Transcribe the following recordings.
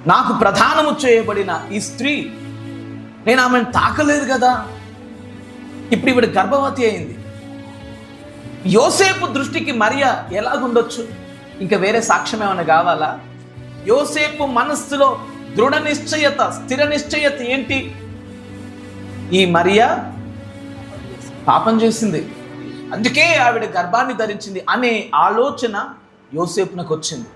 నాకు ప్రదానము చేయబడిన ఈ స్త్రీ, నేను ఆమెను తాకలేదు కదా, ఇప్పుడు ఈవిడ గర్భవతి అయింది. యోసేపు దృష్టికి మరియా ఎలాగుండొచ్చు? ఇంకా వేరే సాక్ష్యం ఏమైనా కావాలా? యోసేపు మనస్సులో దృఢ నిశ్చయత, స్థిర నిశ్చయత ఏంటి? ఈ మరియా పాపం చేసింది, అందుకే ఆవిడ గర్భాన్ని ధరించింది అనే ఆలోచన యోసేపునకు వచ్చింది.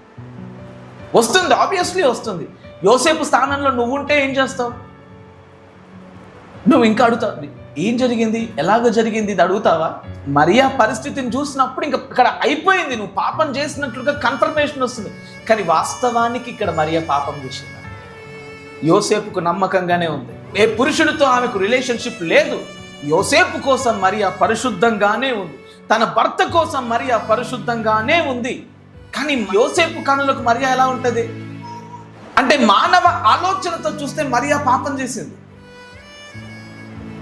వస్తుంది, ఆబ్వియస్లీ వస్తుంది. యోసేపు స్థానంలో నువ్వుంటే ఏం చేస్తావు? నువ్వు ఇంకా అడుగుతావు, ఏం జరిగింది, ఎలాగ జరిగింది, ఇది అడుగుతావా? మరియా పరిస్థితిని చూసినప్పుడు ఇంకా ఇక్కడ అయిపోయింది, నువ్వు పాపం చేసినట్లుగా కన్ఫర్మేషన్ వస్తుంది. కానీ వాస్తవానికి ఇక్కడ మరియా పాపం చేసింది. యోసేపుకు నమ్మకంగానే ఉంది, ఏ పురుషుడితో ఆమెకు రిలేషన్షిప్ లేదు. యోసేపు కోసం మరియా పరిశుద్ధంగానే ఉంది, తన భర్త కోసం మరియా పరిశుద్ధంగానే ఉంది. కానీ యోసేపు కనులకు మరియా ఎలా ఉంటుంది అంటే, మానవ ఆలోచనతో చూస్తే మరియా పాపం చేసింది.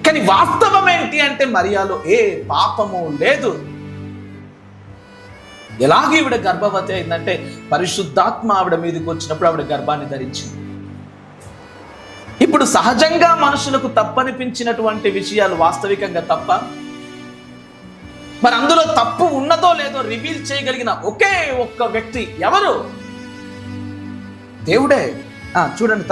కానీ వాస్తవం ఏంటి అంటే, మరియాలో ఏ పాపము లేదు. ఎలాగ ఈవిడ గర్భవతి అయిందంటే, పరిశుద్ధాత్మ ఆవిడ మీదకి వచ్చినప్పుడు ఆవిడ గర్భాన్ని ధరించింది. ఇప్పుడు సహజంగా మనుషులకు తప్పనిపించినటువంటి విషయాలు వాస్తవికంగా తప్ప? మరి అందులో తప్పు ఉన్నదో లేదో రివీల్ చేయగలిగిన ఒకే ఒక్క వ్యక్తి ఎవరు? దేవుడే. చూడండి.